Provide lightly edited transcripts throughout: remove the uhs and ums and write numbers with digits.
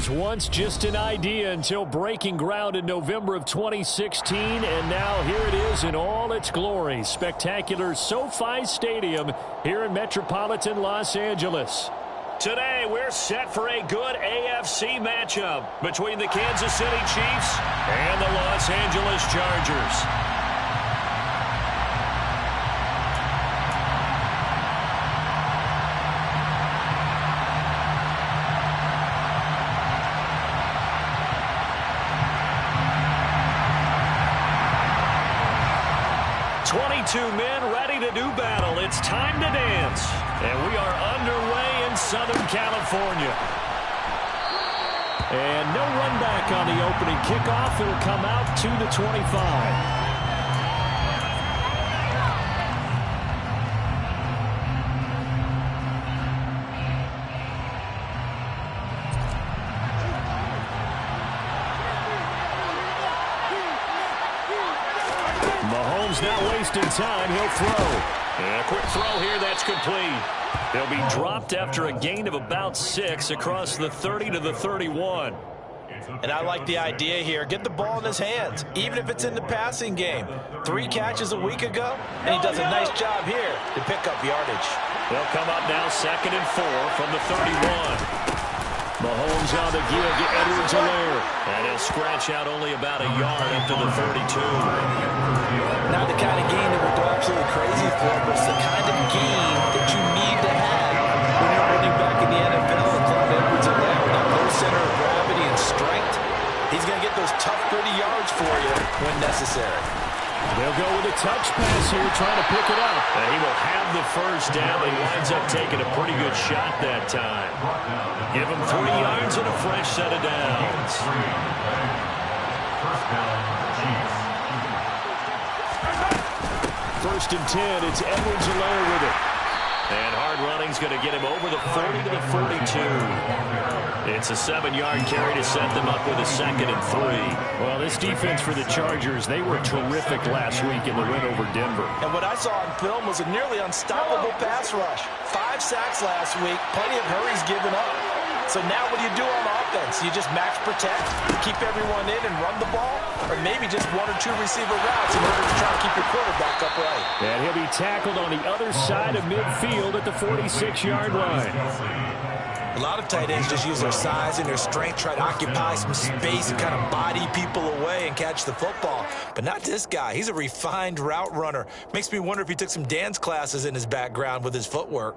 was once just an idea until breaking ground in November of 2016, and now here it is in all its glory. Spectacular SoFi Stadium here in metropolitan Los Angeles. Today, we're set for a good AFC matchup between the Kansas City Chiefs and the Los Angeles Chargers. Men ready to do battle. It's time to dance. And we are underway in Southern California. And no run back on the opening kickoff. It'll come out to the 25. Not wasting time. He'll throw. And a quick throw here. That's complete. He'll be dropped after a gain of about 6 across the 30 to the 31. And I like the idea here. Get the ball in his hands, even if it's in the passing game. 3 catches a week ago, and he does a nice job here to pick up yardage. They'll come up now 2nd and 4 from the 31. Mahomes on the give to Edwards-Helaire. And he'll scratch out only about a yard up to the 32. Not the kind of gain that would go absolutely crazy for, but it's the kind of gain that you need to have when you're running back in the NFL. And Clyde Edwards-Helaire with that low center of gravity and strength, he's going to get those tough, gritty yards for you when necessary. They'll go with a touch pass here, trying to pick it up. And he will have the first down. He winds up taking a pretty good shot that time. Give him 3 yards and a fresh set of downs. First and 10, it's Edwards-Helaire with it. And hard running's going to get him over the 40 to the 42. It's a 7-yard carry to set them up with a 2nd and 3. Well, this defense for the Chargers, they were terrific last week in the win over Denver. And what I saw on film was a nearly unstoppable pass rush. 5 sacks last week, plenty of hurries given up. So now what do you do on offense? You just max protect, keep everyone in and run the ball, or maybe just 1 or 2 receiver routes in order to try to keep your quarterback upright. And he'll be tackled on the other side of midfield at the 46-yard line. A lot of tight ends just use their size and their strength, try to occupy some space and kind of body people away and catch the football. But not this guy. He's a refined route runner. Makes me wonder if he took some dance classes in his background with his footwork.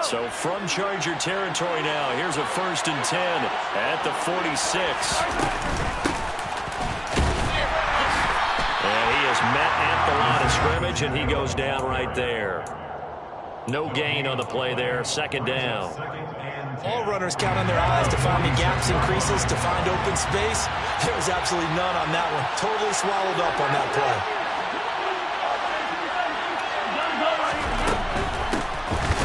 So from Charger territory now, here's a 1st and 10 at the 46. And he is met at the line of scrimmage, and he goes down right there. No gain on the play there, 2nd down. All runners count on their eyes to find the gaps and creases, to find open space. There was absolutely none on that one. Totally swallowed up on that play.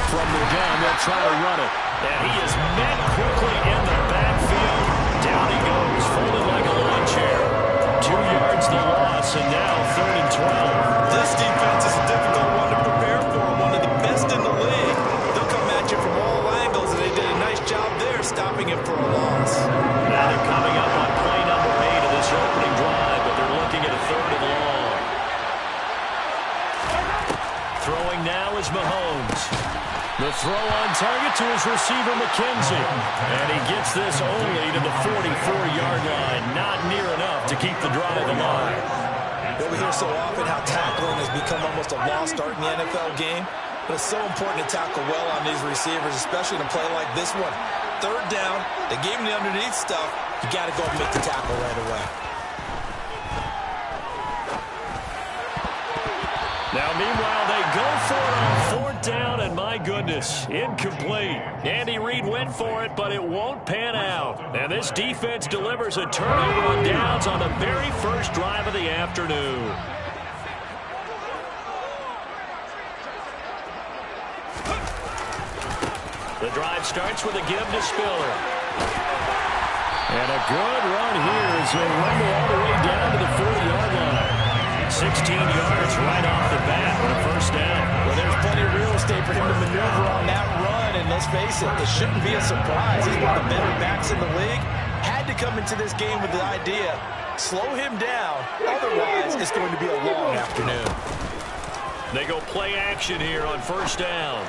From the gun, they'll try to run it. And he is met quickly in the backfield. Down he goes, folded like a lawn chair. 2 yards the loss, and now 3rd and 12. This defense is a difficult one to prepare for, one of the best in the league. They'll come at you from all angles, and they did a nice job there stopping him for a loss. Now they're coming up on play number 8 of this opening drive, but they're looking at a 3rd and long. Throwing now is Mahomes. The throw on target to his receiver, McKenzie. And he gets this only to the 44-yard line. Not near enough to keep the drive alive. Well, we hear so often how tackling has become almost a lost art in the NFL game. But it's so important to tackle well on these receivers, especially in a play like this one. 3rd down, they gave him the underneath stuff. You got to go and make the tackle right away. Now, meanwhile, they go for it on 4th down, and my goodness, incomplete. Andy Reid went for it, but it won't pan out. And this defense delivers a turnover on downs on the very first drive of the afternoon. The drive starts with a give to Spiller. And a good run here as they rumble all the way down to the 40-yard line. 16 yards right off the bat with a 1st down. Well, there's plenty of real estate for him to maneuver on that run, and let's face it, it shouldn't be a surprise. He's one of the better backs in the league. Had to come into this game with the idea, slow him down, otherwise it's going to be a long afternoon. They go play action here on first down.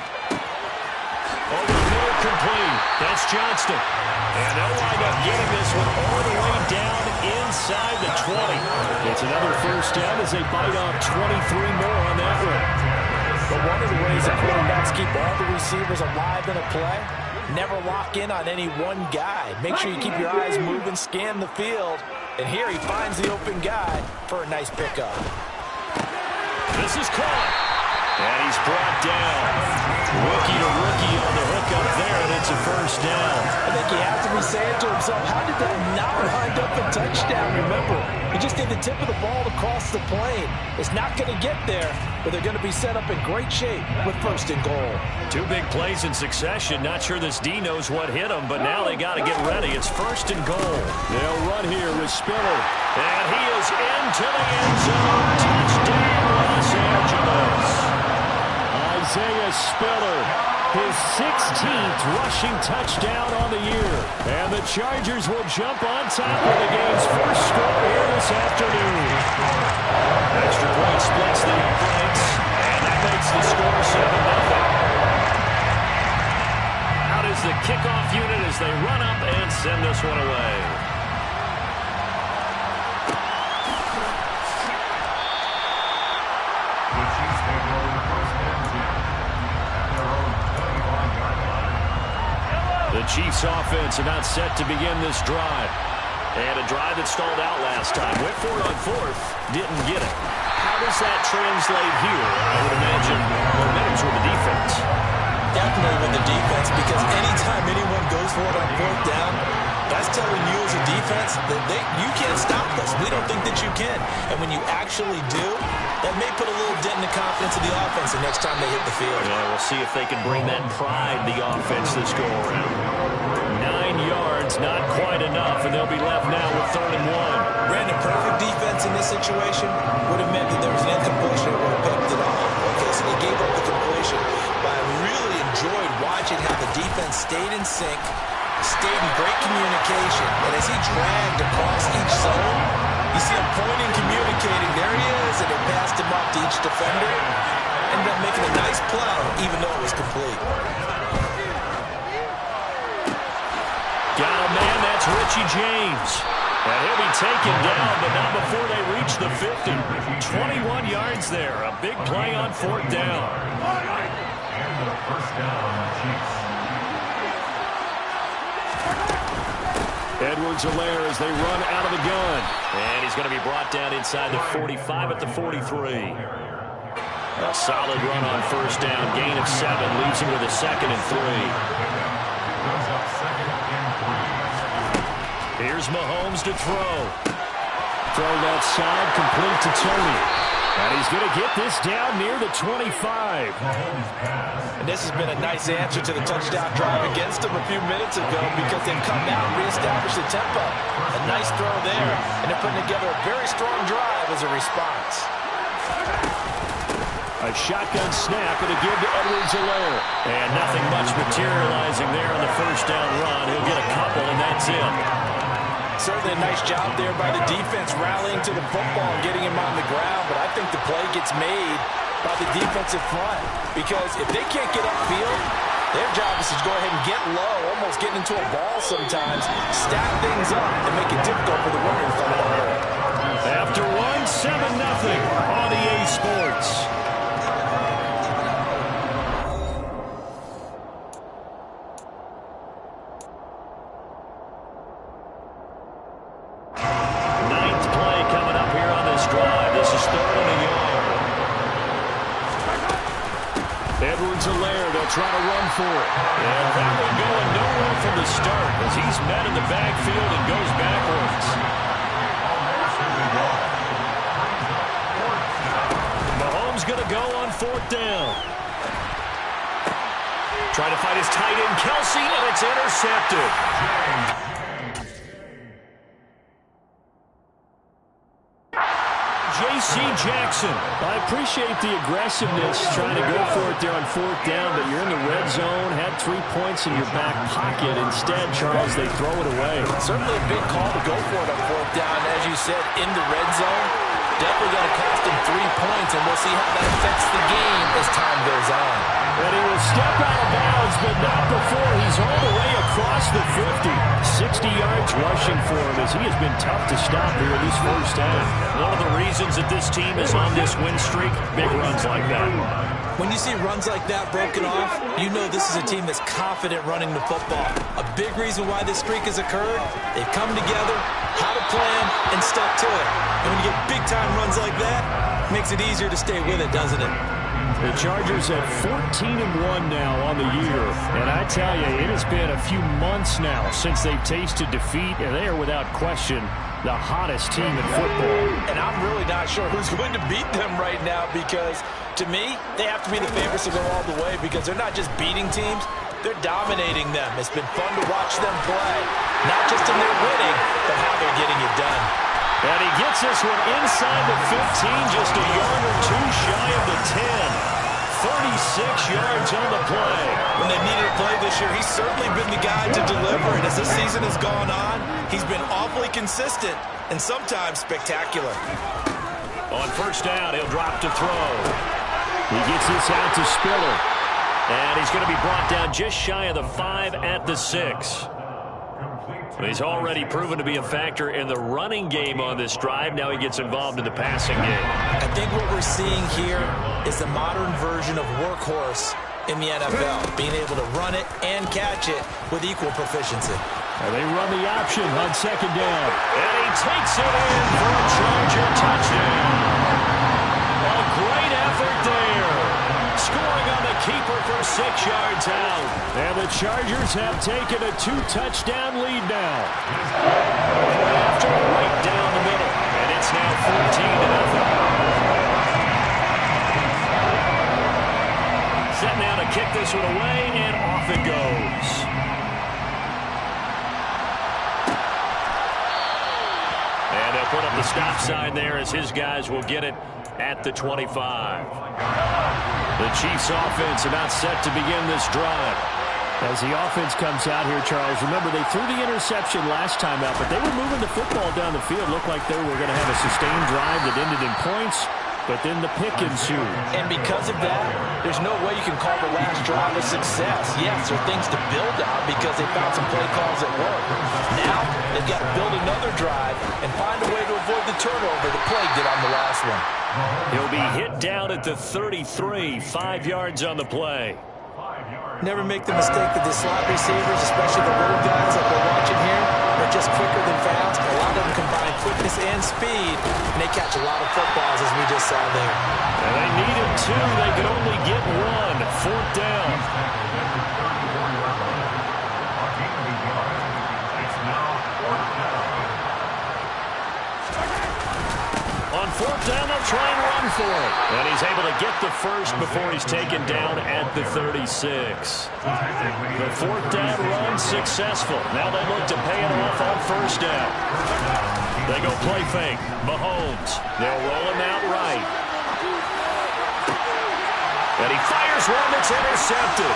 Over the middle, complete. That's Johnston. And they'll wind up getting this one all the way down inside the 20. It's another first down as they bite off 23 more on that one. But one of the ways that quarterbacks keep all the receivers alive in a play, never lock in on any one guy. Make sure you keep your eyes moving, scan the field. And here he finds the open guy for a nice pickup. This is caught. And he's brought down. Rookie to rookie on the hook up there, and it's a first down. I think he has to be saying to himself, how did that not wind up a touchdown? Remember, he just did the tip of the ball across the plane. It's not going to get there, but they're going to be set up in great shape with first and goal. Two big plays in succession. Not sure this D knows what hit him, but now they got to get ready. It's first and goal. They'll run here with Spiller. And he is into the end zone. Touchdown, Los Angeles. Isaiah Spiller, his 16th rushing touchdown on the year. And the Chargers will jump on top of the game's first score here this afternoon. Extra point splits the uprights, and that makes the score 7-0. Out is the kickoff unit as they run up and send this one away. The Chiefs offense about set to begin this drive. And a drive that stalled out last time. Went for it on fourth, didn't get it. How does that translate here? I would imagine momentum's with the defense. Definitely with the defense, because anytime anyone goes for it on fourth down, that's telling you as a defense that you can't stop us. We don't think that you can. And when you actually do, that may put a little dent in the confidence of the offense the next time they hit the field. Yeah, we'll see if they can bring that pride to the offense this go-around. 9 yards, not quite enough, and they'll be left now with 3rd and 1. Brandon, perfect defense in this situation would have meant that there was an incompletion that would have picked it off. Okay, so they gave up the completion. But I really enjoyed watching how the defense stayed in sync, stayed in great communication, and as he dragged across each zone, you see him pointing, communicating. There he is, and they passed him off to each defender. Ended up making a nice play, even though it was complete. Got a man, that's Richie James. And he'll be taken down, but not before they reach the 50. 21 yards there, a big play on 4th down. And the first down on the Chiefs. Edwards-Helaire as they run out of the gun. And he's going to be brought down inside the 45 at the 43. A solid run on first down. Gain of 7 leaves him with a 2nd and 3. Here's Mahomes to throw. Throw that side, complete to Tony. And he's going to get this down near the 25. And this has been a nice answer to the touchdown drive against them a few minutes ago, because they've come out and reestablished the tempo. A nice throw there, and they're putting together a very strong drive as a response. A shotgun snap and a give to Edwards-Helaire. And nothing much materializing there on the first down run. He'll get a couple, and that's it. Certainly a nice job there by the defense, rallying to the football and getting him on the ground. But I think the play gets made by the defensive front, because if they can't get upfield, their job is to go ahead and get low, almost getting into a ball sometimes, stack things up, and make it difficult for the runner to find a hole. After 1, 7-0 on EA Sports. Edwards-Helaire, they'll try to run for it. And that one going nowhere from the start as he's met in the backfield and goes backwards. Mahomes going to go on 4th down. Trying to fight his tight end, Kelsey, and it's intercepted. J.C. Jackson. I appreciate the aggressiveness trying to go for it there on fourth down, but you're in the red zone, had 3 points in your back pocket. Instead, Charles, they throw it away. Certainly a big call to go for it on fourth down. As you said, in the red zone, definitely going to cost him 3 points, and we'll see how that affects the game as time goes on. And he will step out of bounds, but not before he's all the way across the 50. 60 yards rushing for him as he has been tough to stop here this first half. One of the reasons that this team is on this win streak, big runs like that. When you see runs like that broken off, you know this is a team that's confident running the football. A big reason why this streak has occurred, they've come together, had a plan, and stuck to it. And when you get big-time runs like that, it makes it easier to stay with it, doesn't it? The Chargers at 14-1 now on the year. And I tell you, it has been a few months now since they've tasted defeat, and they are without question the hottest team in football. And I'm really not sure who's going to beat them right now because, to me, they have to be the favorites to go all the way because they're not just beating teams, they're dominating them. It's been fun to watch them play, not just in their winning, but how they're getting it done. And he gets this one inside the 15, just a yard or two shy of the 10. 36 yards on the play. When they needed a play this year, he's certainly been the guy to deliver. And as this season has gone on, he's been awfully consistent and sometimes spectacular. On first down, he'll drop to throw. He gets this out to Spiller. And he's going to be brought down just shy of the 5 at the 6. He's already proven to be a factor in the running game on this drive. Now he gets involved in the passing game. I think what we're seeing here is the modern version of workhorse in the NFL, being able to run it and catch it with equal proficiency. And they run the option on second down. And he takes it in for a Charger touchdown. A great effort there. Scoring on the keeper from 6 yards out. And the Chargers have taken a 2-touchdown lead now. After right down the middle. And it's now 14-0. Set now to kick this one away, and off it goes. And they'll put up the stop sign there as his guys will get it at the 25. The Chiefs offense about set to begin this drive. As the offense comes out here, Charles, remember they threw the interception last time out, but they were moving the football down the field. Looked like they were going to have a sustained drive that ended in points, but then the pick ensued. And because of that, there's no way you can call the last drive a success. Yes, there are things to build on because they found some play calls that work. Now, they've got to build another drive and find a way to avoid the turnover that plagued it on the last one. He'll be hit down at the 33, 5 yards on the play. Never make the mistake that the slot receivers, especially the little guys like we're watching here, are just quicker than fast. A lot of them combine quickness and speed, and they catch a lot of footballs, as we just saw there. And they needed 2. They could only get 1. Fourth down. On fourth down, they'll try and run for it. And he's able to get the first before he's taken down at the 36. The fourth down run successful. Now they look to pay it off on first down. They go play fake. Mahomes. They'll roll him out right. And he fires one that's intercepted.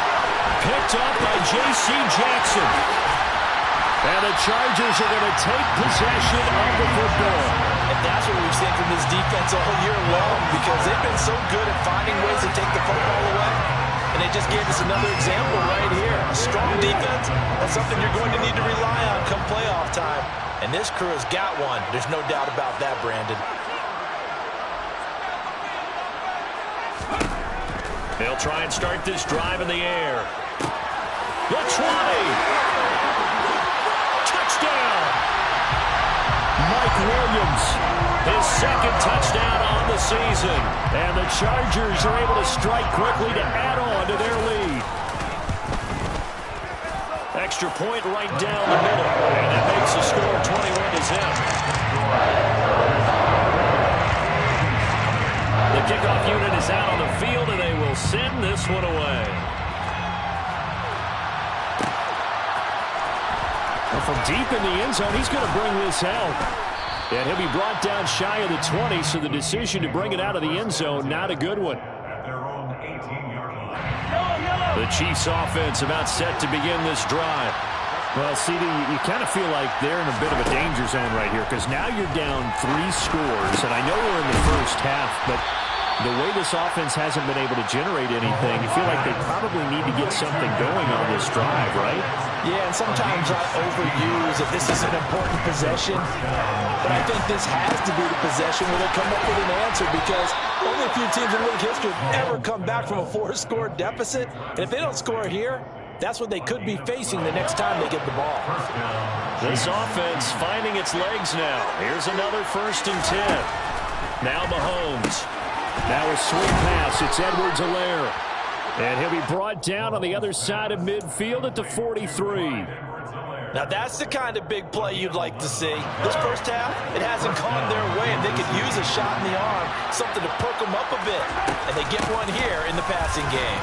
Picked up by J.C. Jackson. And the Chargers are going to take possession of the football. And that's what we've seen from this defense all year long because they've been so good at finding ways to take the football away. And they just gave us another example right here. A strong defense, that's something you're going to need to rely on come playoff time. And this crew has got one. There's no doubt about that, Brandon. They'll try and start this drive in the air. The 20. Touchdown. Mike Williams, his second touchdown on the season. And the Chargers are able to strike quickly to add on to their lead. Extra point right down the middle. And that makes the score 21-0. The kickoff unit is out on the field, and they will send this one away. Well, from deep in the end zone, he's going to bring this out. And he'll be brought down shy of the 20, so the decision to bring it out of the end zone, not a good one. The Chiefs offense about set to begin this drive. Well, CD, you kind of feel like they're in a bit of a danger zone right here because now you're down 3 scores, and I know we're in the first half, but the way this offense hasn't been able to generate anything, you feel like they probably need to get something going on this drive, right? Yeah, and sometimes I overuse that this is an important possession, but I think this has to be the possession where they come up with an answer because only a few teams in league history have ever come back from a 4-score deficit, and if they don't score here, that's what they could be facing the next time they get the ball. This offense finding its legs now. Here's another 1st and 10. Now Mahomes. Now a swing pass. It's Edwards-Helaire. And he'll be brought down on the other side of midfield at the 43. Now that's the kind of big play you'd like to see. This first half, it hasn't gone their way, and they could use a shot in the arm, something to perk them up a bit. And they get one here in the passing game.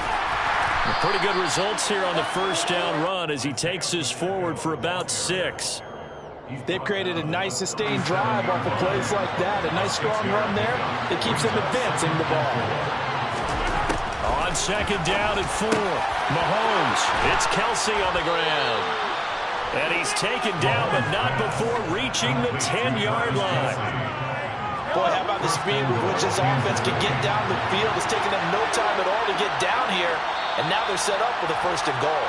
Pretty good results here on the first down run as he takes this forward for about 6. They've created a nice sustained drive off of plays like that. A nice strong run there that keeps them advancing the ball. On 2nd down and 4. Mahomes. It's Kelsey on the ground. And he's taken down, but not before reaching the 10-yard line. Boy, how about the speed with which this offense can get down the field? It's taken them no time at all to get down here. And now they're set up for the 1st and goal.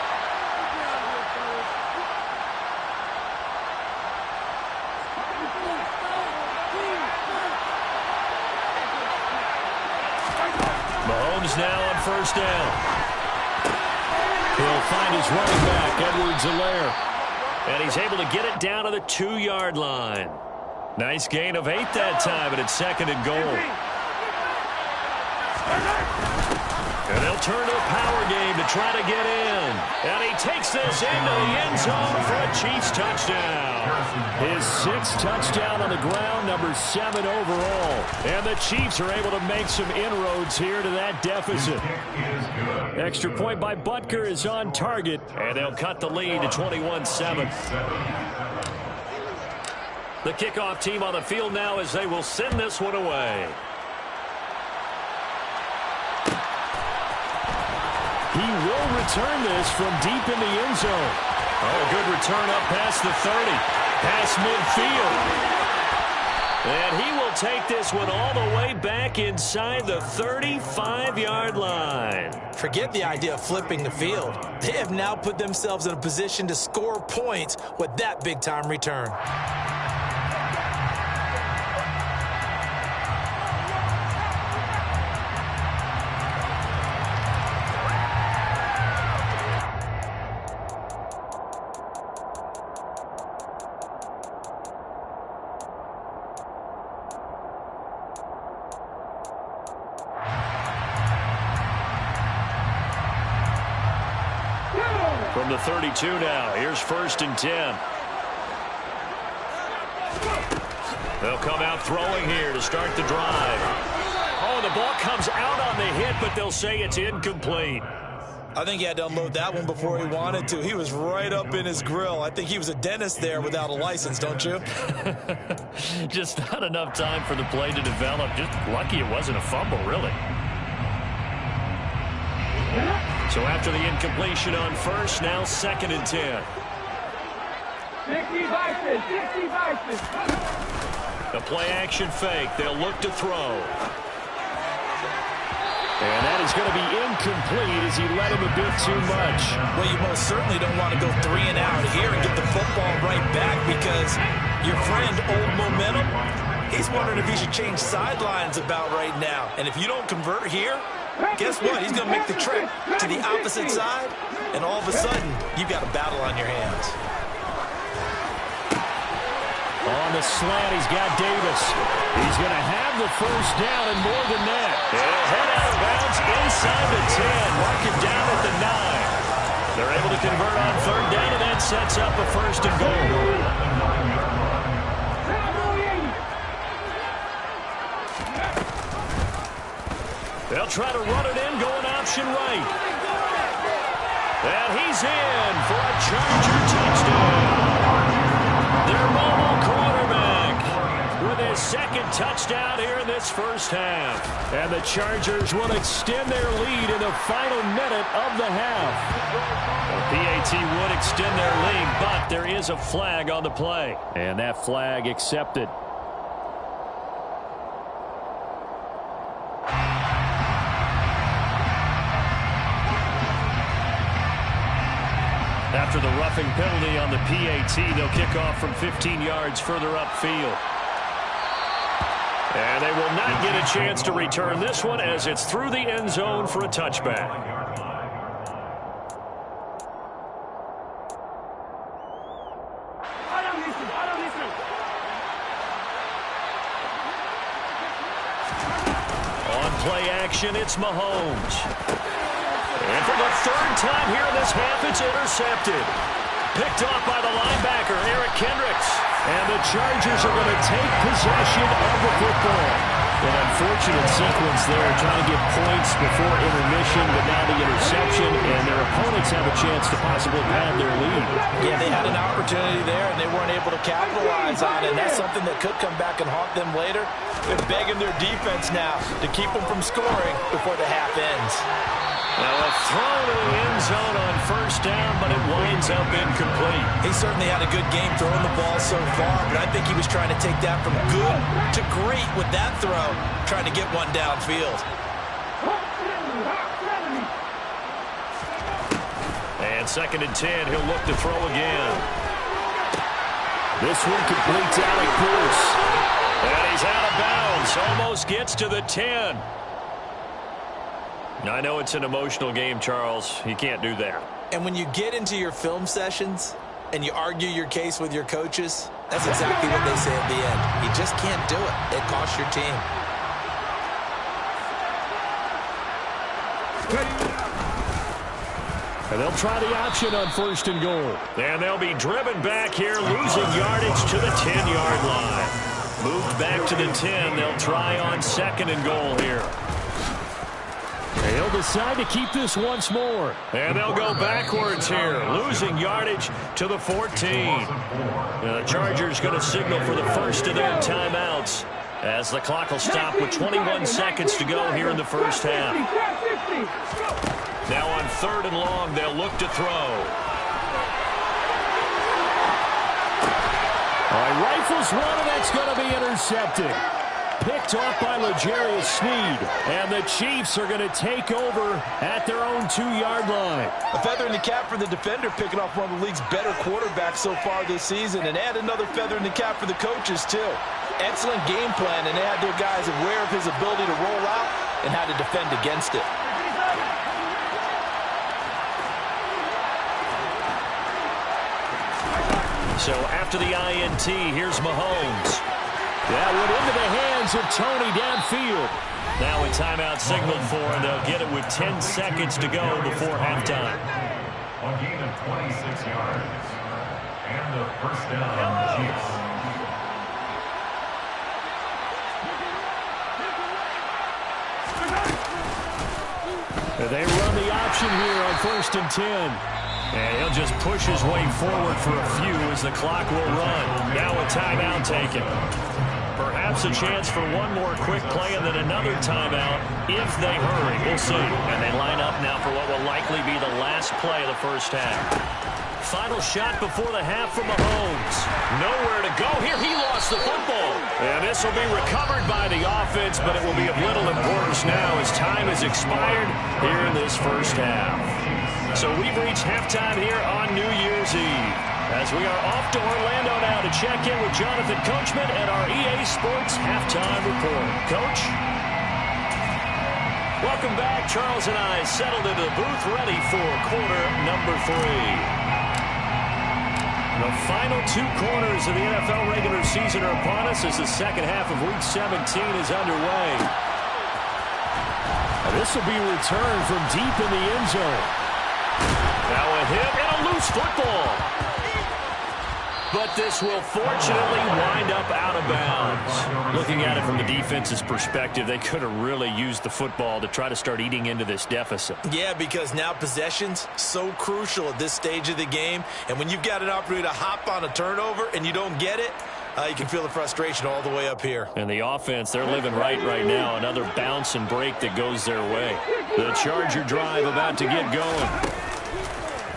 Mahomes now on 1st down. He'll find his running back, Edwards-Helaire. And he's able to get it down to the 2-yard line. Nice gain of 8 that time, and it's 2nd and goal. And they'll turn to a power game to try to get in. And he takes this into the end zone for a Chiefs touchdown. His 6th touchdown on the ground, number 7 overall. And the Chiefs are able to make some inroads here to that deficit. Extra point by Butker is on target, and they'll cut the lead to 21-7. The kickoff team on the field now as they will send this one away. He will return this from deep in the end zone. Oh, good return up past the 30. Past midfield. And he will take this one all the way back inside the 35-yard line. Forget the idea of flipping the field. They have now put themselves in a position to score points with that big-time return. From the 32 now, here's 1st and 10. They'll come out throwing here to start the drive. Oh, the ball comes out on the hit, but they'll say it's incomplete. I think he had to unload that one before he wanted to. He was right up in his grill. I think he was a dentist there without a license, don't you? Just not enough time for the play to develop. Just lucky it wasn't a fumble, really. So after the incompletion on 1st, now 2nd and 10. 60 The play action fake. They'll look to throw. And that is going to be incomplete as he let him a bit too much. Well, you most certainly don't want to go 3 and out here and get the football right back because your friend, Old Momentum, he's wondering if he should change sidelines about right now. And if you don't convert here, guess what? He's going to make the trip to the opposite side, and all of a sudden, you've got a battle on your hands. On the slant, he's got Davis. He's going to have the 1st down and more than that. He'll head out of bounds inside the 10. Mark it down at the 9. They're able to convert on 3rd down, and that sets up a 1st and goal. They'll try to run it in, going option right. And he's in for a Charger touchdown. Their mobile quarterback. touchdown here in this first half. And the Chargers will extend their lead in the final minute of the half. The PAT would extend their lead, but there is a flag on the play. And that flag accepted. After the roughing penalty on the PAT, they'll kick off from 15 yards further upfield. And they will not get a chance to return this one as it's through the end zone for a touchback. On play action, it's Mahomes. And for the third time here in this half, it's intercepted. Picked off by the linebacker, Eric Kendricks. And the Chargers are going to take possession of the football. An unfortunate sequence there, trying to get points before intermission, but now the interception, and their opponents have a chance to possibly pad their lead. Yeah, they had an opportunity there, and they weren't able to capitalize on it. And that's something that could come back and haunt them later. They're begging their defense now to keep them from scoring before the half ends. Now a throw to the end zone on first down, but it winds up incomplete. He certainly had a good game throwing the ball so far, but I think he was trying to take that from good to great with that throw, trying to get one downfield. And 2nd and 10, he'll look to throw again. This one completes Alec Pierce. And he's out of bounds, almost gets to the 10. I know it's an emotional game, Charles. You can't do that. And when you get into your film sessions and you argue your case with your coaches, that's exactly what they say at the end. You just can't do it. It costs your team. And they'll try the option on 1st and goal. And they'll be driven back here, losing yardage to the 10-yard line. Moved back to the 10. They'll try on 2nd and goal here. They'll decide to keep this once more. And they'll go backwards here, losing yardage to the 14. The Chargers going to signal for the first of their timeouts as the clock will stop with 21 seconds to go here in the first half. Now on 3rd and long, they'll look to throw. All right, rifles one, and that's going to be intercepted. Picked off by L'Jarius Sneed. And the Chiefs are going to take over at their own 2-yard line. A feather in the cap for the defender, picking off one of the league's better quarterbacks so far this season. And add another feather in the cap for the coaches, too. Excellent game plan, and they had their guys aware of his ability to roll out and how to defend against it. So after the INT, here's Mahomes. That went into the hands of Tony downfield. Now a timeout signaled for, and they'll get it with 10 seconds to go before halftime. A gain of 26 yards. And the first down, Chiefs. They run the option here on 1st and 10. And he'll just push his way forward for a few as the clock will run. Now a timeout taken. Perhaps a chance for one more quick play and then another timeout if they hurry. We'll see. And they line up now for what will likely be the last play of the first half. Final shot before the half from Mahomes. Nowhere to go here. He lost the football. And this will be recovered by the offense, but it will be of little importance now as time has expired here in this first half. So we've reached halftime here on New Year's Eve. As we are off to Orlando now to check in with Jonathan Coachman and our EA Sports Halftime Report. Coach? Welcome back. Charles and I settled into the booth ready for quarter number 3. The final 2 quarters of the NFL regular season are upon us as the second half of Week 17 is underway. And this will be returned from deep in the end zone. Now a hit and a loose football. But this will fortunately wind up out of bounds. Looking at it from the defense's perspective, they could have really used the football to try to start eating into this deficit. Yeah, because now possession's so crucial at this stage of the game. And when you've got an opportunity to hop on a turnover and you don't get it, You can feel the frustration all the way up here. And the offense, they're living right now. Another bounce and break that goes their way. The Charger drive about to get going.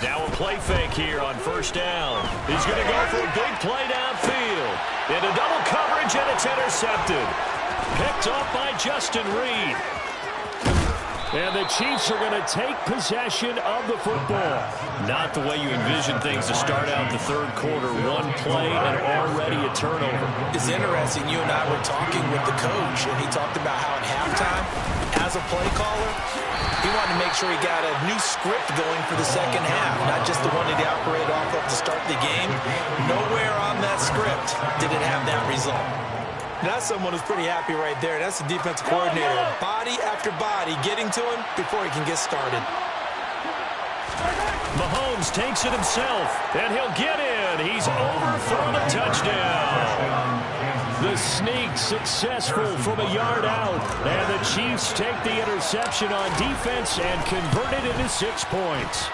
Now a play fake here on first down. He's going to go for a big play downfield. Into double coverage, and it's intercepted. Picked off by Justin Reed. And the Chiefs are going to take possession of the football. Not the way you envision things to start out the third quarter. One play and already a turnover. It's interesting. You and I were talking with the coach, and he talked about how at halftime, as a play caller, he wanted to make sure he got a new script going for the second half, not just the one that he operated off of to start the game. Nowhere on that script did it have that result. That's someone who's pretty happy right there. That's the defensive coordinator. Body after body getting to him before he can get started. Mahomes takes it himself, and he'll get in. He's over for the touchdown. The sneak successful from a yard out, and the Chiefs take the interception on defense and convert it into 6 points.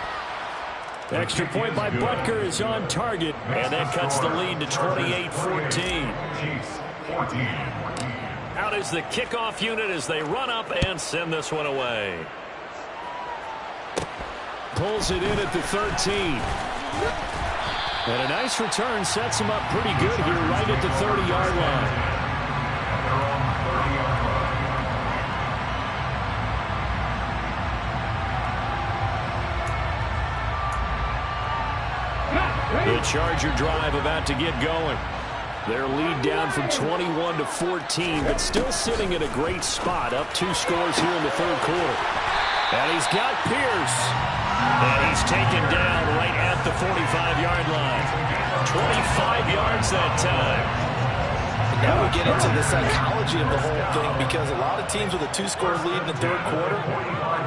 Extra point by Butker is on target, and that cuts the lead to 28-14. Out is the kickoff unit as they run up and send this one away. Pulls it in at the 13. And a nice return sets him up pretty good here right at the 30-yard line. The Charger drive about to get going. Their lead down from 21 to 14, but still sitting in a great spot, up 2 scores here in the third quarter. And he's got Pierce. And he's taken down right at the 45-yard line. 25 yards that time. And now we get into the psychology of the whole thing, because a lot of teams with a 2-score lead in the third quarter,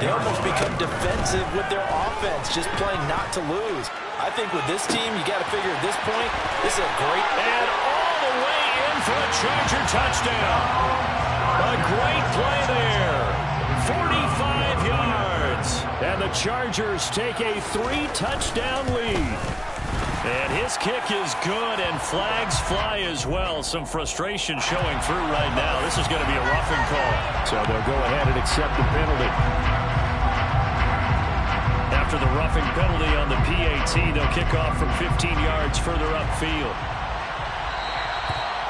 they almost become defensive with their offense, just playing not to lose. I think with this team, you got to figure at this point, this is a great... And all the way in for a Charger touchdown. A great play there. 45 yards. And the Chargers take a 3-touchdown lead. And his kick is good, and flags fly as well. Some frustration showing through right now. This is going to be a roughing call. So they'll go ahead and accept the penalty. After the roughing penalty on the PAT, they'll kick off from 15 yards further upfield.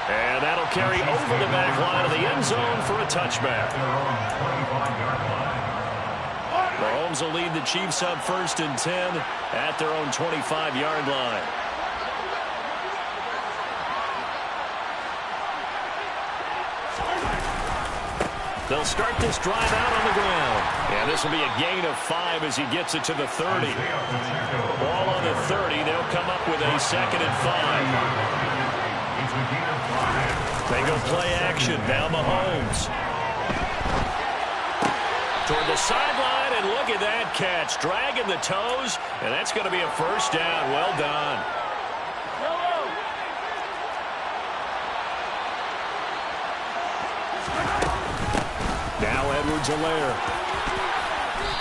And that'll carry over the back line of the end zone for a touchback. Mahomes will lead the Chiefs up 1st and 10 at their own 25-yard line. They'll start this drive out on the ground. And this will be a gain of 5 as he gets it to the 30. Ball on the 30. They'll come up with a 2nd and 5. They go play action. Now Mahomes. Toward the sideline, and look at that catch. Dragging the toes, and that's going to be a first down. Well done. Now Edwards-Helaire.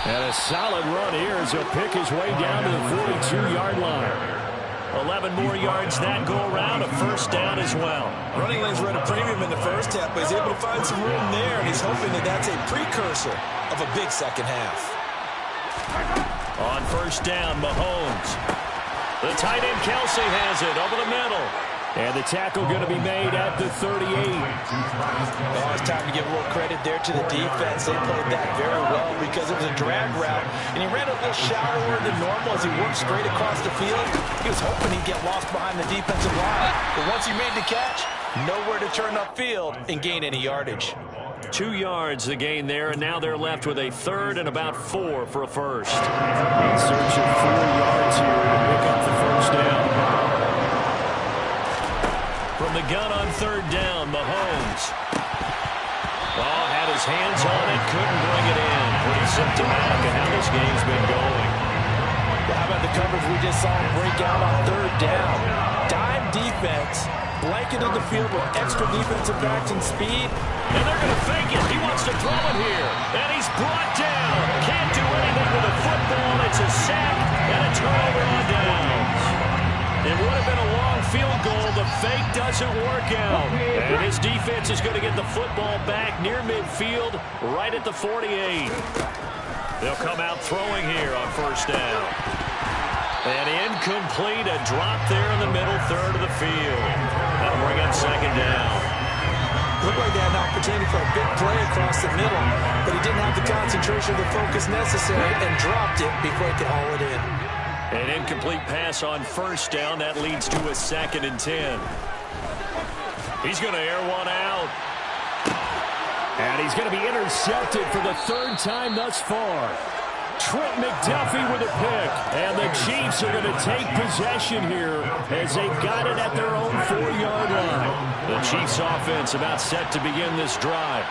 And a solid run here as he'll pick his way down to the 42-yard line. 11 more yards that go around, a first down as well. Running lanes were at a premium in the first half, but he's able to find some room there, and he's hoping that that's a precursor of a big second half. On first down, Mahomes. The tight end Kelsey has it over the middle. And the tackle going to be made at the 38. Oh, it's time to give a little credit there to the defense. They played that very well because it was a drag route, and he ran a little shallower than normal as he worked straight across the field. He was hoping he'd get lost behind the defensive line, but once he made the catch, nowhere to turn upfield and gain any yardage. 2 yards the gain there, and now they're left with a 3rd and about 4 for a first. In search of 4 yards here to pick up the first down. From the gun on 3rd down, Mahomes. Oh, had his hands on it, couldn't bring it in. Pretty symptomatic of how this game's been going. How about the coverage we just saw him break out on 3rd down? Dime defense, blanketed the field with extra defensive backs and speed. And they're going to fake it. He wants to throw it here. And he's brought down. Can't do anything with a football. It's a sack and a turnover on downs. It would have been a long field goal. The fake doesn't work out. And his defense is going to get the football back near midfield, right at the 48. They'll come out throwing here on first down. And incomplete, a drop there in the middle third of the field. That'll bring up second down. Looked like they had an opportunity for a big play across the middle, but he didn't have the concentration or the focus necessary and dropped it before he could haul it in. An incomplete pass on first down. That leads to a 2nd and 10. He's going to air one out. And he's going to be intercepted for the 3rd time thus far. Trent McDuffie with a pick. And the Chiefs are going to take possession here as they've got it at their own 4-yard line. The Chiefs offense about set to begin this drive.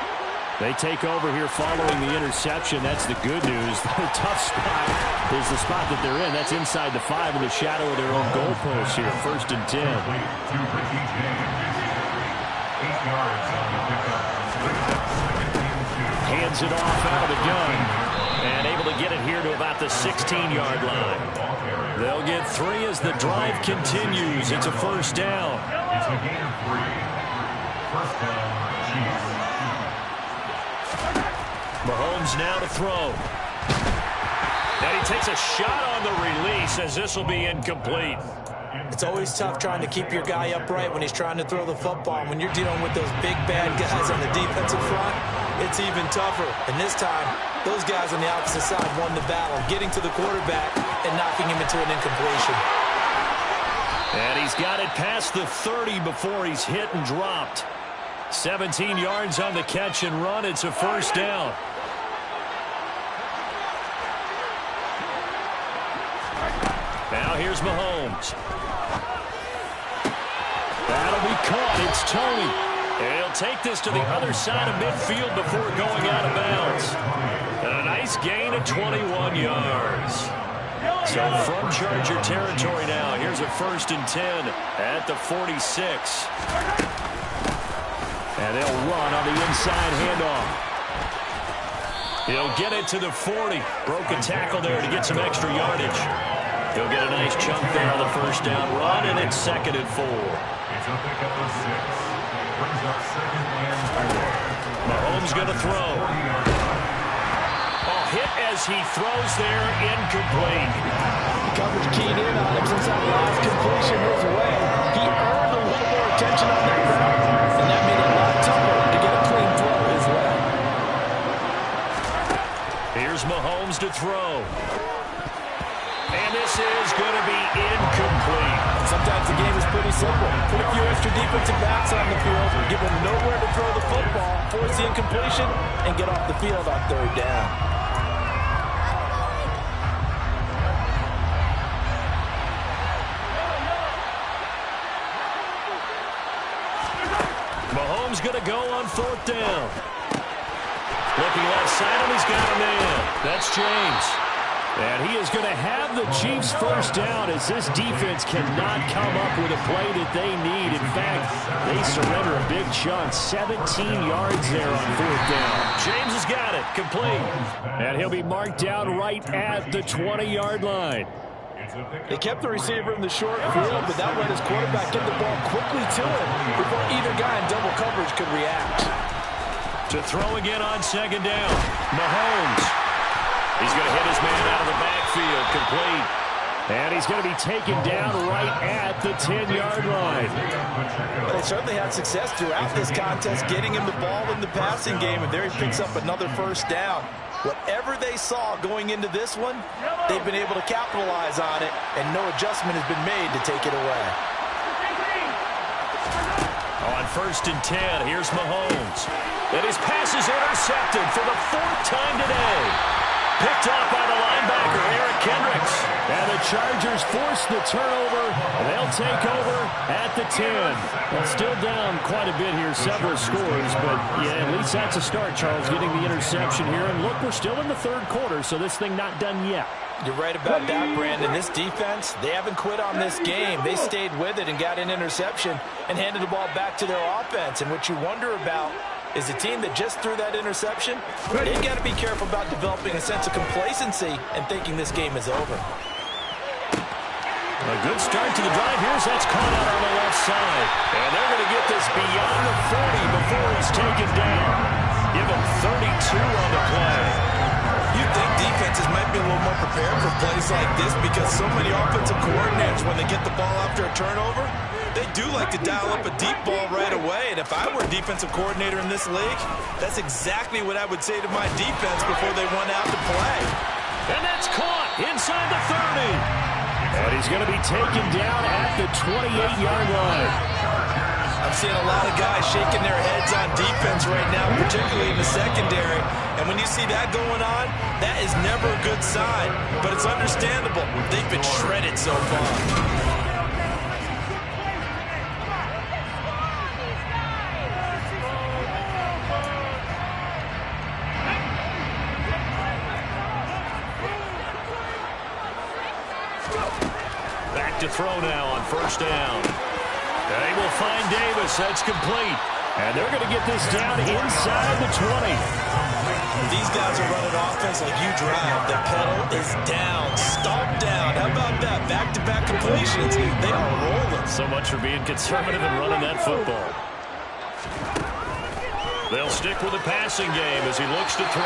They take over here following the interception. That's the good news. The tough spot is the spot that they're in. That's inside the 5 in the shadow of their own goalpost here. 1st and 10. 8 yards on the pickup. Hands it off out of the gun. And able to get it here to about the 16-yard line. They'll get 3 as the drive continues. It's a 1st down. It's a gain of 3. 1st down, Chiefs. Mahomes now to throw. And he takes a shot on the release as this will be incomplete. It's always tough trying to keep your guy upright when he's trying to throw the football. When you're dealing with those big, bad guys on the defensive front, it's even tougher. And this time, those guys on the opposite side won the battle, getting to the quarterback and knocking him into an incompletion. And he's got it past the 30 before he's hit and dropped. 17 yards on the catch and run. It's a 1st down. Now here's Mahomes. That'll be caught. It's Tony. And he'll take this to the other side of midfield before going out of bounds. And a nice gain of 21 yards. So from Charger territory now, here's a 1st and 10 at the 46. And they'll run on the inside handoff. He'll get it to the 40. Broke a tackle there to get some extra yardage. He'll get a nice chunk there on the 1st down run, and it's 2nd and 4. It's a pickup of 6. Brings up 2nd and 4. Mahomes going to throw. Oh, hit as he throws there, incomplete. Coverage keyed in on him since that last completion his way. He earned a little more attention on that route, and that made it a lot tougher to get a clean throw his way. Here's Mahomes to throw. And this is going to be incomplete. Sometimes the game is pretty simple. Put a few extra defensive backs on the field, give them nowhere to throw the football, force the incompletion, and get off the field on 3rd down. Mahomes going to go on 4th down. Looking left side, and he's got a man. That's James. And he is going to have the Chiefs 1st down as this defense cannot come up with a play that they need. In fact, they surrender a big chunk. 17 yards there on 4th down. James has got it. Complete. And he'll be marked down right at the 20-yard line. They kept the receiver in the short field, but that let his quarterback get the ball quickly to him before either guy in double coverage could react. To throw again on 2nd down. Mahomes. He's going to hit his man out of the backfield, complete. And he's going to be taken down right at the 10-yard line. But they certainly had success throughout this contest, getting him the ball in the passing game, and there he picks up another 1st down. Whatever they saw going into this one, they've been able to capitalize on it, and no adjustment has been made to take it away. On 1st and 10, here's Mahomes. And his pass is intercepted for the 4th time today. Picked off by the linebacker, Eric Kendricks. And the Chargers force the turnover. They'll take over at the 10. Well, still down quite a bit here, several scores. But, yeah, at least that's a start, Charles, getting the interception here. And look, we're still in the 3rd quarter, so this thing not done yet. You're right about that, Brandon. This defense, they haven't quit on this game. They stayed with it and got an interception and handed the ball back to their offense. And what you wonder about is a team that just threw that interception, they've got to be careful about developing a sense of complacency and thinking this game is over. A good start to the drive. That's caught out on the side. And they're going to get this beyond the 40 before he's taken down. Give him 32 on the play. You think defenses might be a little more prepared for plays like this because so many offensive coordinators, when they get the ball after a turnover, they do like to dial up a deep ball right away. And if I were a defensive coordinator in this league, that's exactly what I would say to my defense before they went out to play. And that's caught inside the 30. And he's going to be taken down at the 28-yard line. I'm seeing a lot of guys shaking their heads on defense right now, particularly in the secondary. And when you see that going on, that is never a good sign. But it's understandable. They've been shredded so far. Back to throw now on first down. They will find Davis. That's complete. And they're going to get this down inside the 20. These guys are running offense like you drive. The pedal is down, stomp down. How about that? Back-to-back completions. They are rolling. So much for being conservative and running that football. They'll stick with the passing game as he looks to throw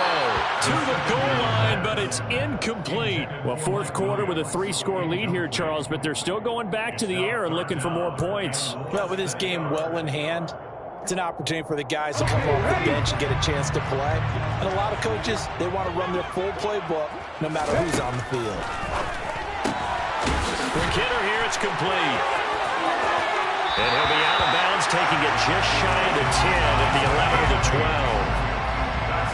to the goal line, but it's incomplete. Well, fourth quarter with a 3-score lead here, Charles, but they're still going back to the air and looking for more points. Well, with this game well in hand, it's an opportunity for the guys to come off the bench and get a chance to play. And a lot of coaches, they want to run their full playbook no matter who's on the field. For Kidder here, it's complete. And he'll be out of bounds, taking it just shy of the 10 at the 11 of the 12.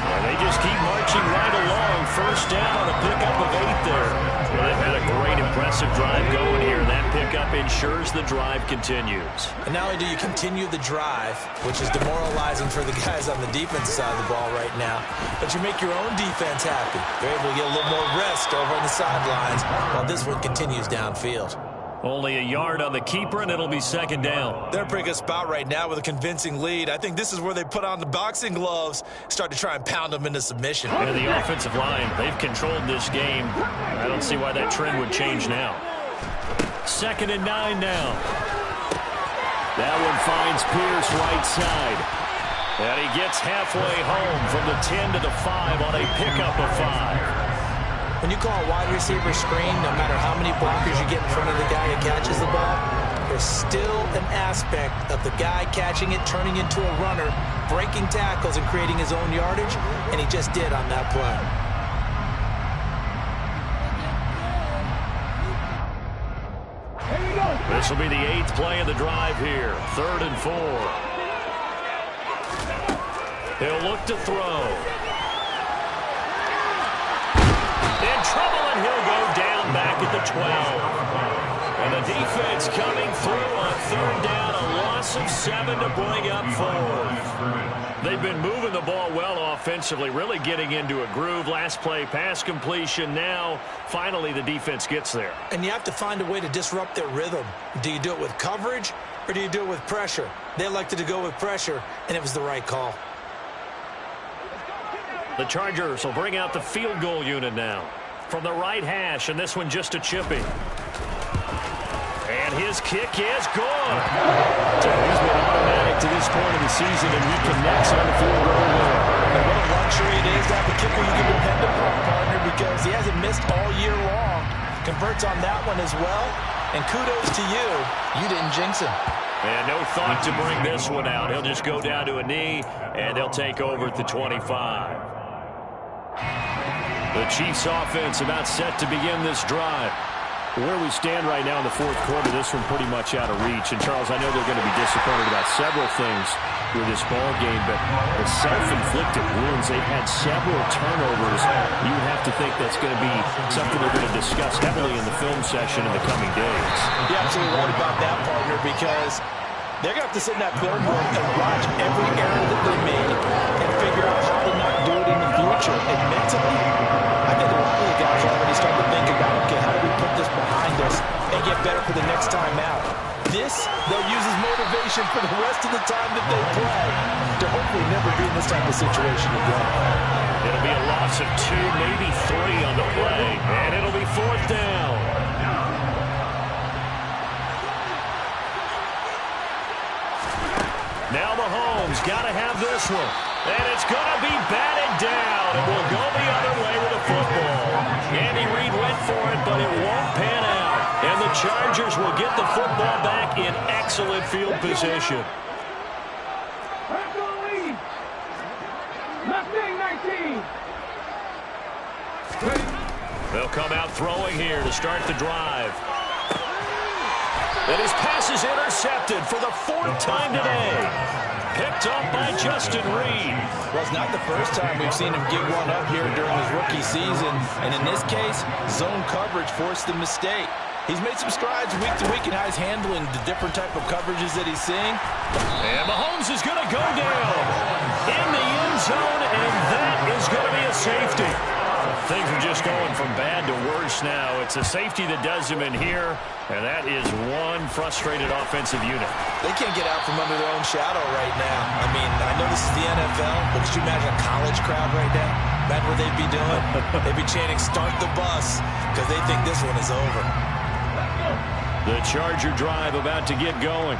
And they just keep marching right along. First down on a pickup of 8 there. Well, they've had a great, impressive drive going here. That pickup ensures the drive continues. And not only do you continue the drive, which is demoralizing for the guys on the defense side of the ball right now, but you make your own defense happy. They're able to get a little more rest over on the sidelines while this one continues downfield. Only a yard on the keeper, and it'll be second down. They're in a pretty good spot right now with a convincing lead. I think this is where they put on the boxing gloves, start to try and pound them into submission. And the offensive line, they've controlled this game. I don't see why that trend would change now. 2nd and 9 now. That one finds Pierce right side. And he gets halfway home from the 10 to the 5 on a pickup of 5. When you call a wide receiver screen, no matter how many blockers you get in front of the guy who catches the ball, there's still an aspect of the guy catching it, turning into a runner, breaking tackles and creating his own yardage, and he just did on that play. This will be the 8th play of the drive here. 3rd and 4. He'll look to throw. In trouble, and he'll go down back at the 12. And the defense coming through on 3rd down, a loss of 7 to bring up 4. They've been moving the ball well offensively, really getting into a groove. Last play, pass completion. Now, finally, the defense gets there. And you have to find a way to disrupt their rhythm. Do you do it with coverage, or do you do it with pressure? They elected to go with pressure, and it was the right call. The Chargers will bring out the field goal unit now from the right hash, and this one just a chippy. And his kick is good. So he's been automatic to this point of the season, and he connects on the field goal there. And what a luxury it is to have a kicker you can depend upon, partner, because he hasn't missed all year long. Converts on that one as well, and kudos to you. You didn't jinx him. And no thought to bring this one out. He'll just go down to a knee, and they'll take over at the 25. The Chiefs offense about set to begin this drive. Where we stand right now in the fourth quarter, this one pretty much out of reach. And, Charles, I know they're going to be disappointed about several things with this ball game, but the self-inflicted wounds, they've had several turnovers. You would have to think that's going to be something they're going to discuss heavily in the film session in the coming days. You're absolutely right about that, partner, because they're going to have to sit in that film room and watch every error that they made and figure out how to not do it in the future. And mentally, I think a lot of the guys already start to think about, okay, how do we put this behind us and get better for the next time out? This, they'll use as motivation for the rest of the time that they play to hopefully never be in this type of situation again. It'll be a loss of 2, maybe 3 on the play, and it'll be 4th down. Now Mahomes got to have this one. And it's going to be batted down. It will go the other way with the football. Andy Reid went for it, but it won't pan out. And the Chargers will get the football back in excellent field position. They'll come out throwing here to start the drive. And his pass is intercepted for the 4th time today. Picked up by Justin Reed. Well, it's not the first time we've seen him give one up here during his rookie season. And in this case, zone coverage forced the mistake. He's made some strides week to week in how he's handling the different type of coverages that he's seeing. And Mahomes is going to go down in the end zone, and that is going to be a safety. Things are just going from bad to worse now. It's a safety that does him in here, and that is one frustrated offensive unit. They can't get out from under their own shadow right now. I mean, I know this is the NFL, but could you imagine a college crowd right now? Imagine what they'd be doing. They'd be chanting, "Start the bus," because they think this one is over. The Charger drive about to get going.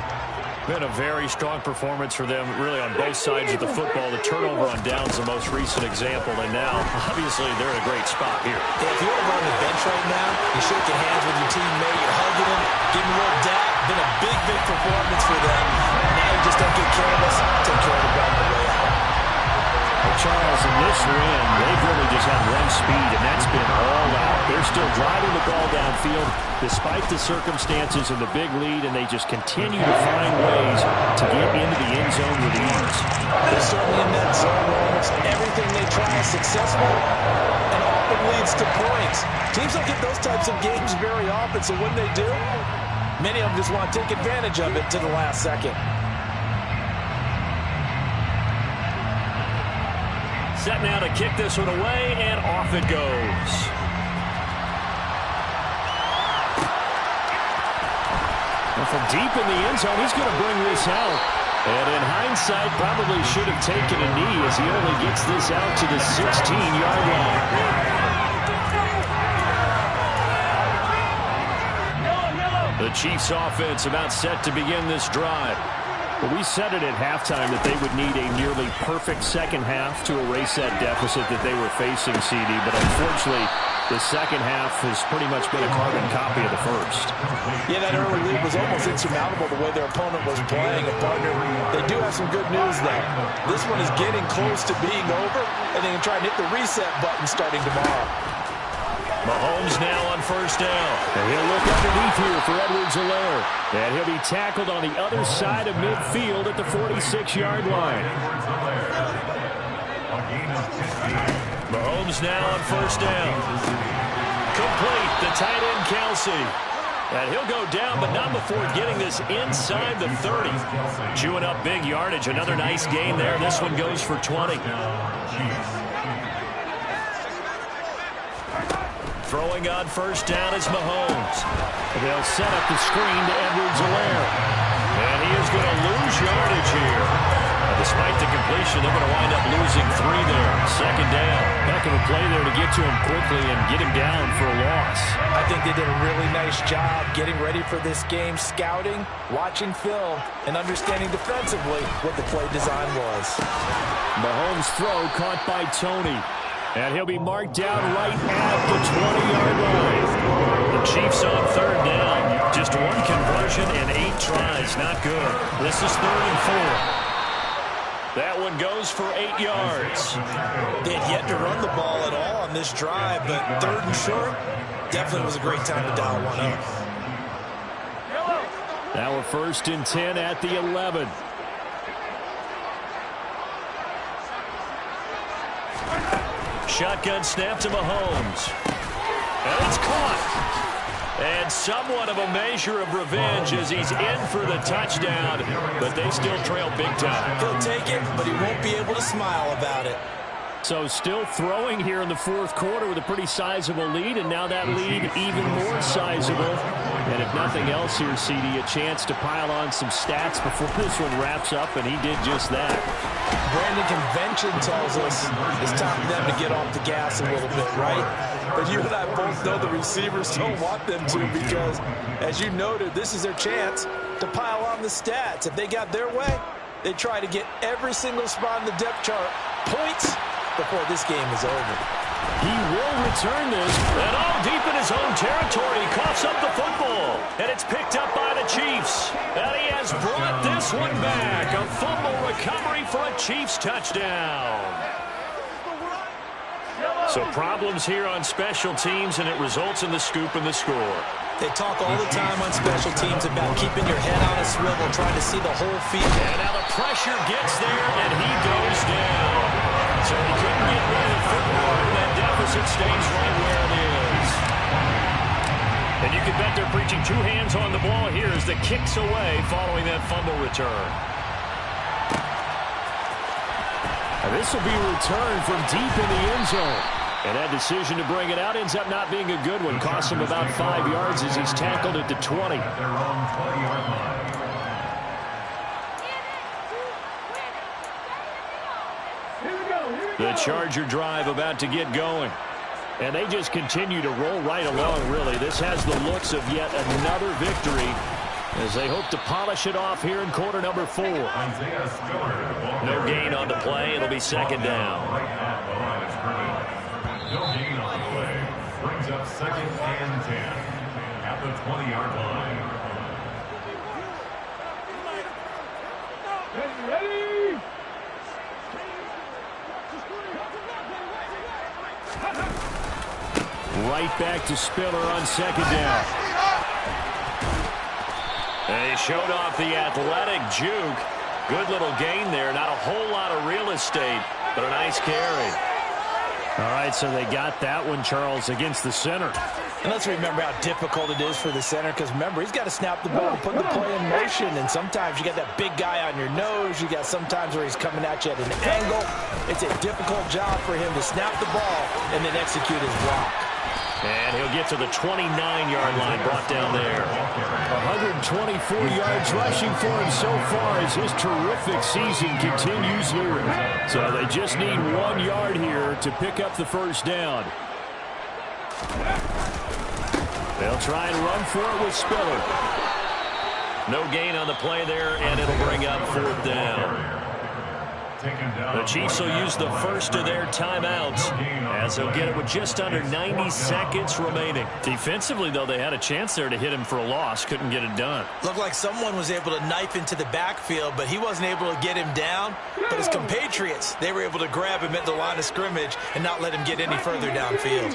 Been a very strong performance for them, really, on both sides of the football. The turnover on downs the most recent example, and now, obviously, they're in a great spot here. Yeah, if you were on the bench right now, you're shaking hands with your teammate, you're hugging him, giving him a little dap. Been a big, big performance for them. Now you just don't get careless, take care of the ball on the way out. Well, Charles, in this win, they've really just had one speed, and that's been all out. They're still driving the ball downfield despite the circumstances and the big lead, and they just continue to find ways to get into the end zone with ease. They're certainly in that zone where almost everything they try is successful and often leads to points. Teams don't get those types of games very often, so when they do, many of them just want to take advantage of it to the last second. Set now to kick this one away, and off it goes. And from deep in the end zone, he's going to bring this out. And in hindsight, probably should have taken a knee as he only gets this out to the 16-yard line. The Chiefs offense about set to begin this drive. Well, we said it at halftime that they would need a nearly perfect second half to erase that deficit that they were facing, CD. But unfortunately, the second half has pretty much been a carbon copy of the first. Yeah, that early lead was almost insurmountable the way their opponent was playing. And partner, they do have some good news though. This one is getting close to being over, and they can try and hit the reset button starting tomorrow. Mahomes now on first down. And he'll look underneath here for Edwards-Helaire. And he'll be tackled on the other side of midfield at the 46-yard line. Mahomes now on first down. Complete, the tight end Kelsey. And he'll go down, but not before getting this inside the 30. Chewing up big yardage. Another nice gain there. This one goes for 20. Throwing on first down is Mahomes. They'll set up the screen to Edwards-Helaire. And he is going to lose yardage here. Despite the completion, they're going to wind up losing 3 there. Second down. Heck of a play there to get to him quickly and get him down for a loss. I think they did a really nice job getting ready for this game, scouting, watching film, and understanding defensively what the play design was. Mahomes' throw caught by Tony. And he'll be marked down right at the 20-yard line. The Chiefs on third down. Just one conversion and 8 tries. Not good. This is 3rd and 4. That one goes for 8 yards. They had yet to run the ball at all on this drive, but 3rd and short definitely was a great time to dial one up. Now we're 1st and 10 at the 11. Shotgun snap to Mahomes. And it's caught. And somewhat of a measure of revenge as he's in for the touchdown, but they still trail big time. He'll take it, but he won't be able to smile about it. So still throwing here in the 4th quarter with a pretty sizable lead, and now that lead even more sizable. And if nothing else here, CD, a chance to pile on some stats before this one wraps up, and he did just that. Brandon, convention tells us it's time for them to get off the gas a little bit, right? But you and I both know the receivers don't want them to because, as you noted, this is their chance to pile on the stats. If they got their way, They try to get every single spot in the depth chart points before this game is over. He will return this. And all deep in his own territory, he coughs up the football. And it's picked up by the Chiefs. And he has brought this one back. A fumble recovery for a Chiefs touchdown. So problems here on special teams, and it results in the scoop and the score. They talk all the time on special teams about keeping your head on a swivel, trying to see the whole field. And now the pressure gets there, and he goes down. So he couldn't get rid of the football, and that deficit stays right where it is. And you can bet they're preaching two hands on the ball here as the kick's away following that fumble return. And this will be returned from deep in the end zone. And that decision to bring it out ends up not being a good one. Costs him about 5 yards as he's tackled at the 20. At their own 20-yard line. The Charger drive about to get going. And they just continue to roll right along, really. This has the looks of yet another victory as they hope to polish it off here in quarter number 4. No gain on the play. It'll be second down. Right at the line of scrimmage. No gain on the play. Brings up 2nd and 10 at the 20-yard line. Ready? Right back to Spiller on second down. And he showed off the athletic juke. Good little gain there. Not a whole lot of real estate, but a nice carry. All right, so they got that one, Charles, against the center. And let's remember how difficult it is for the center, because remember, he's got to snap the ball and put the play in motion, and sometimes you got that big guy on your nose. You got sometimes where he's coming at you at an angle. It's a difficult job for him to snap the ball and then execute his block. And he'll get to the 29-yard line, brought down there. 124 yards rushing for him so far as his terrific season continues here. So they just need 1 yard here to pick up the first down. They'll try and run for it with Spiller. No gain on the play there, and it'll bring up 4th down. The Chiefs will use the first of their timeouts as they'll get it with just under 90 seconds remaining. Defensively, though, they had a chance there to hit him for a loss. Couldn't get it done. Looked like someone was able to knife into the backfield, but he wasn't able to get him down. But his compatriots, they were able to grab him at the line of scrimmage and not let him get any further downfield.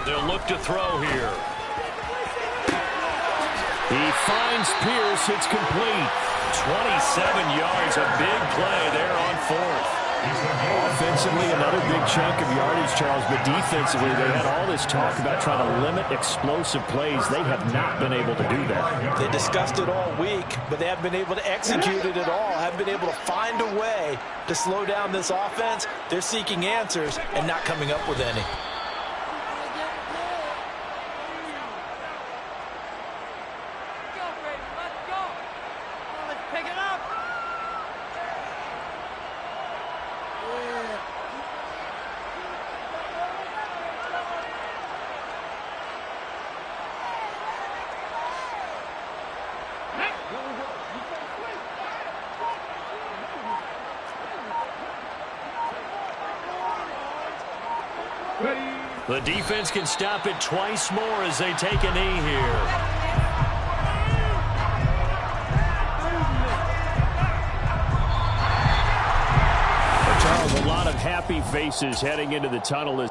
They'll look to throw here. He finds Pierce. It's complete. 27 yards, a big play there on 4th. Offensively, another big chunk of yardage, Charles, but defensively, they had all this talk about trying to limit explosive plays. They have not been able to do that. They discussed it all week, but they haven't been able to execute it at all, haven't been able to find a way to slow down this offense. They're seeking answers and not coming up with any. The defense can stop it twice more as they take a knee here. Charles, a lot of happy faces heading into the tunnel.